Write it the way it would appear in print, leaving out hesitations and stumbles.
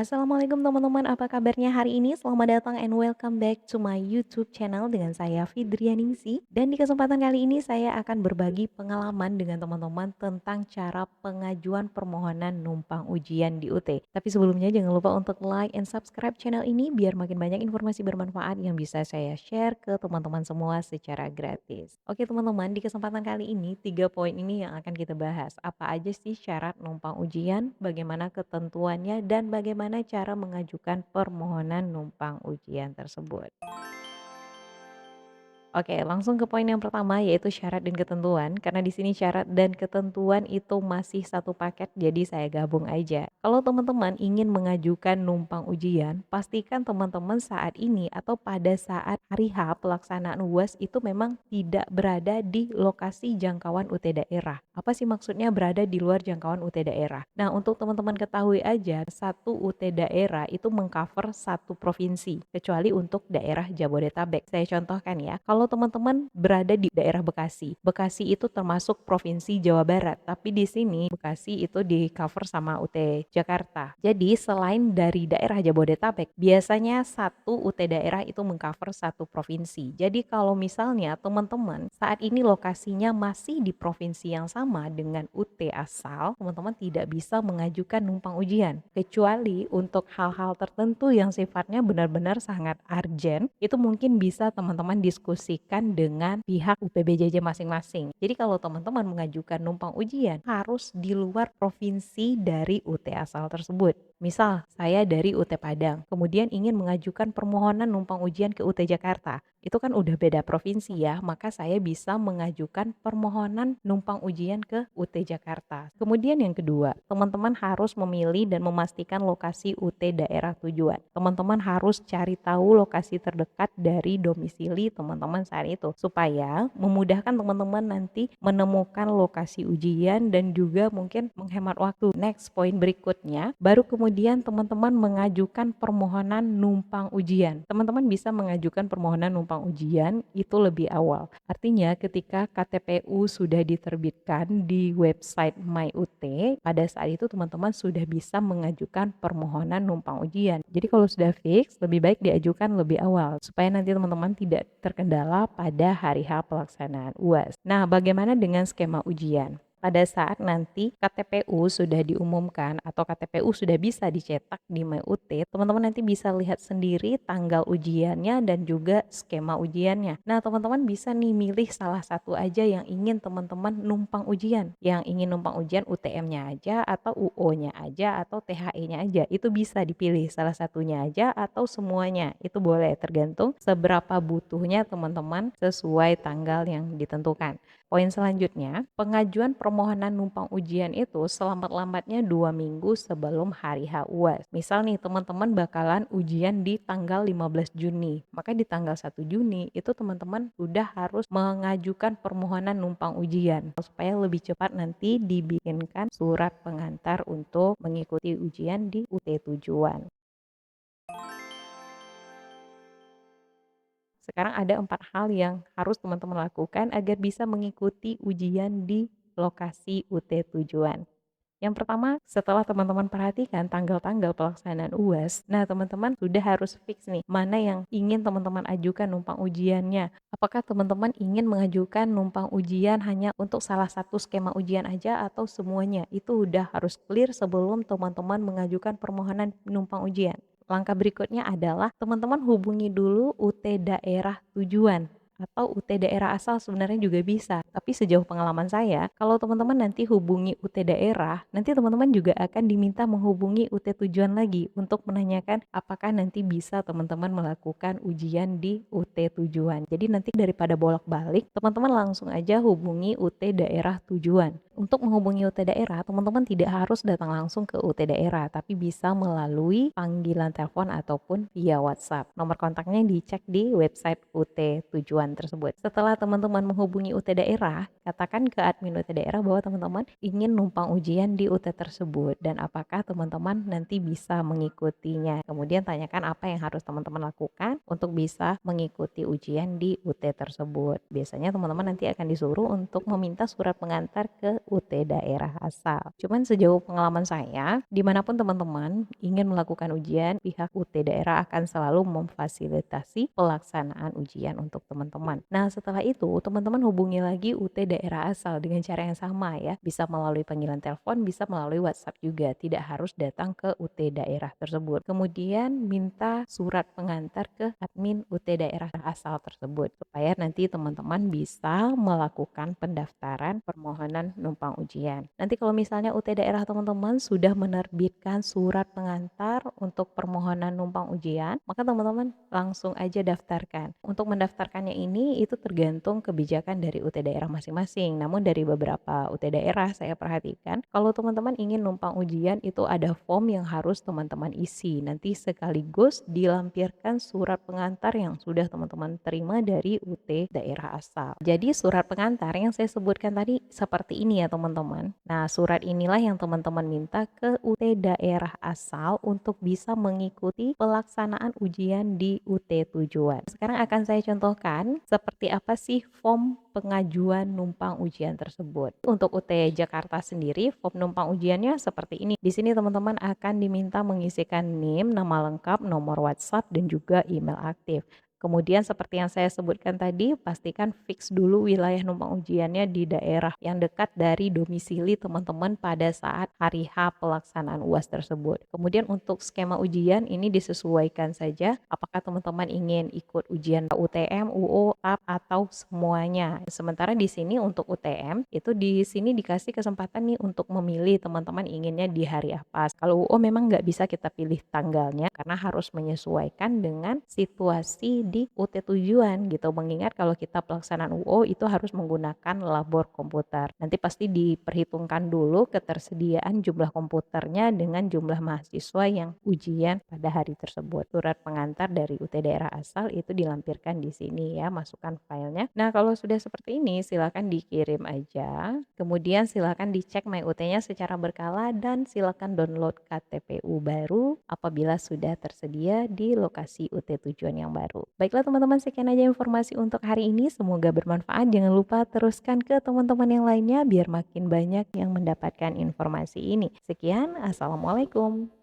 Assalamualaikum teman-teman, apa kabarnya hari ini? Selamat datang and welcome back to my YouTube channel dengan saya Fidrianingsi. Dan di kesempatan kali ini saya akan berbagi pengalaman dengan teman-teman tentang cara pengajuan permohonan numpang ujian di UT. Tapi sebelumnya jangan lupa untuk like and subscribe channel ini biar makin banyak informasi bermanfaat yang bisa saya share ke teman-teman semua secara gratis. Oke teman-teman, di kesempatan kali ini 3 poin ini yang akan kita bahas. Apa aja sih syarat numpang ujian, bagaimana ketentuannya, dan bagaimana cara mengajukan permohonan numpang ujian tersebut. Oke, langsung ke poin yang pertama yaitu syarat dan ketentuan. Karena di sini syarat dan ketentuan itu masih satu paket, jadi saya gabung aja. Kalau teman-teman ingin mengajukan numpang ujian, pastikan teman-teman saat ini atau pada saat hari H pelaksanaan UAS itu memang tidak berada di lokasi jangkauan UT daerah. Apa sih maksudnya berada di luar jangkauan UT daerah? Nah, untuk teman-teman ketahui aja, satu UT daerah itu mengcover satu provinsi, kecuali untuk daerah Jabodetabek. Saya contohkan ya, kalau teman-teman berada di daerah Bekasi, Bekasi itu termasuk provinsi Jawa Barat, tapi di sini Bekasi itu di cover sama UT Jakarta. Jadi selain dari daerah Jabodetabek, biasanya satu UT daerah itu mengcover satu provinsi. Jadi kalau misalnya teman-teman saat ini lokasinya masih di provinsi yang sama dengan UT asal, teman-teman tidak bisa mengajukan numpang ujian. Kecuali untuk hal-hal tertentu yang sifatnya benar-benar sangat urgent, itu mungkin bisa teman-teman diskusikan dengan pihak UPBJJ masing-masing. Jadi kalau teman-teman mengajukan numpang ujian harus di luar provinsi dari UT asal tersebut. Misal saya dari UT Padang, kemudian ingin mengajukan permohonan numpang ujian ke UT Jakarta. Itu kan udah beda provinsi ya, maka saya bisa mengajukan permohonan numpang ujian ke UT Jakarta. Kemudian yang kedua, teman-teman harus memilih dan memastikan lokasi UT daerah tujuan. Teman-teman harus cari tahu lokasi terdekat dari domisili teman-teman saat itu supaya memudahkan teman-teman nanti menemukan lokasi ujian dan juga mungkin menghemat waktu. Next poin berikutnya, baru kemudian teman-teman mengajukan permohonan numpang ujian. Teman-teman bisa mengajukan permohonan numpang ujian itu lebih awal. Artinya ketika KTPU sudah diterbitkan di website MyUT, pada saat itu teman-teman sudah bisa mengajukan permohonan numpang ujian. Jadi kalau sudah fix, lebih baik diajukan lebih awal supaya nanti teman-teman tidak terkendala pada hari H pelaksanaan UAS. Nah, bagaimana dengan skema ujian? Pada saat nanti KTPU sudah diumumkan atau KTPU sudah bisa dicetak di MyUT, teman-teman nanti bisa lihat sendiri tanggal ujiannya dan juga skema ujiannya. Nah, teman-teman bisa nih milih salah satu aja yang ingin teman-teman numpang ujian. Yang ingin numpang ujian UTM-nya aja atau UO-nya aja atau THE-nya aja. Itu bisa dipilih salah satunya aja atau semuanya. Itu boleh tergantung seberapa butuhnya teman-teman sesuai tanggal yang ditentukan. Poin selanjutnya, pengajuan permohonan numpang ujian itu selambat-lambatnya 2 minggu sebelum hari H UAS. Misal nih teman-teman bakalan ujian di tanggal 15 Juni, maka di tanggal 1 Juni itu teman-teman sudah harus mengajukan permohonan numpang ujian supaya lebih cepat nanti dibikinkan surat pengantar untuk mengikuti ujian di UT tujuan. Sekarang ada 4 hal yang harus teman-teman lakukan agar bisa mengikuti ujian di lokasi UT tujuan. Yang pertama, setelah teman-teman perhatikan tanggal-tanggal pelaksanaan UAS, nah teman-teman sudah harus fix nih, mana yang ingin teman-teman ajukan numpang ujiannya. Apakah teman-teman ingin mengajukan numpang ujian hanya untuk salah satu skema ujian aja atau semuanya? Itu udah harus clear sebelum teman-teman mengajukan permohonan numpang ujian. Langkah berikutnya adalah teman-teman hubungi dulu UT daerah tujuan atau UT daerah asal sebenarnya juga bisa. Tapi sejauh pengalaman saya, kalau teman-teman nanti hubungi UT daerah, nanti teman-teman juga akan diminta menghubungi UT tujuan lagi untuk menanyakan apakah nanti bisa teman-teman melakukan ujian di UT UT tujuan. Jadi nanti daripada bolak-balik, teman-teman langsung aja hubungi UT daerah tujuan. Untuk menghubungi UT daerah, teman-teman tidak harus datang langsung ke UT daerah, tapi bisa melalui panggilan telepon ataupun via WhatsApp. Nomor kontaknya dicek di website UT tujuan tersebut. Setelah teman-teman menghubungi UT daerah, katakan ke admin UT daerah bahwa teman-teman ingin numpang ujian di UT tersebut dan apakah teman-teman nanti bisa mengikutinya. Kemudian tanyakan apa yang harus teman-teman lakukan untuk bisa mengikuti ujian di UT tersebut. Biasanya teman-teman nanti akan disuruh untuk meminta surat pengantar ke UT daerah asal. Cuman sejauh pengalaman saya, dimanapun teman-teman ingin melakukan ujian, pihak UT daerah akan selalu memfasilitasi pelaksanaan ujian untuk teman-teman. Nah, setelah itu teman-teman hubungi lagi UT daerah asal dengan cara yang sama ya. Bisa melalui panggilan telepon, bisa melalui WhatsApp juga. Tidak harus datang ke UT daerah tersebut. Kemudian minta surat pengantar ke admin UT daerah asal tersebut supaya nanti teman-teman bisa melakukan pendaftaran permohonan numpang ujian. Nanti kalau misalnya UT daerah teman-teman sudah menerbitkan surat pengantar untuk permohonan numpang ujian, maka teman-teman langsung aja daftarkan. Untuk mendaftarkannya ini itu tergantung kebijakan dari UT daerah masing-masing. Namun dari beberapa UT daerah saya perhatikan, kalau teman-teman ingin numpang ujian itu ada form yang harus teman-teman isi. Nanti sekaligus dilampirkan surat pengantar yang sudah teman-teman terima dari UT daerah asal. Jadi surat pengantar yang saya sebutkan tadi seperti ini ya teman-teman. Nah, surat inilah yang teman-teman minta ke UT daerah asal untuk bisa mengikuti pelaksanaan ujian di UT tujuan. Sekarang akan saya contohkan seperti apa sih form pengajuan numpang ujian tersebut. Untuk UT Jakarta sendiri, form numpang ujiannya seperti ini. Di sini teman-teman akan diminta mengisikan NIM, nama lengkap, nomor WhatsApp, dan juga email aktif. Kemudian seperti yang saya sebutkan tadi, pastikan fix dulu wilayah numpang ujiannya di daerah yang dekat dari domisili teman-teman pada saat hari H pelaksanaan UAS tersebut. Kemudian untuk skema ujian ini disesuaikan saja apakah teman-teman ingin ikut ujian UTM, UO, AP atau semuanya. Sementara di sini untuk UTM itu di sini dikasih kesempatan nih untuk memilih teman-teman inginnya di hari apa. Kalau UO memang nggak bisa kita pilih tanggalnya karena harus menyesuaikan dengan situasi di UT tujuan gitu. Mengingat kalau kita pelaksanaan UO itu harus menggunakan labor komputer. Nanti pasti diperhitungkan dulu ketersediaan jumlah komputernya dengan jumlah mahasiswa yang ujian pada hari tersebut. Surat pengantar dari UT daerah asal itu dilampirkan di sini ya, masukkan filenya. Nah, kalau sudah seperti ini silakan dikirim aja. Kemudian silakan dicek My UT-nya secara berkala dan silakan download KTPU baru apabila sudah tersedia di lokasi UT tujuan yang baru. Baiklah teman-teman, sekian aja informasi untuk hari ini. Semoga bermanfaat. Jangan lupa teruskan ke teman-teman yang lainnya biar makin banyak yang mendapatkan informasi ini. Sekian, Assalamualaikum.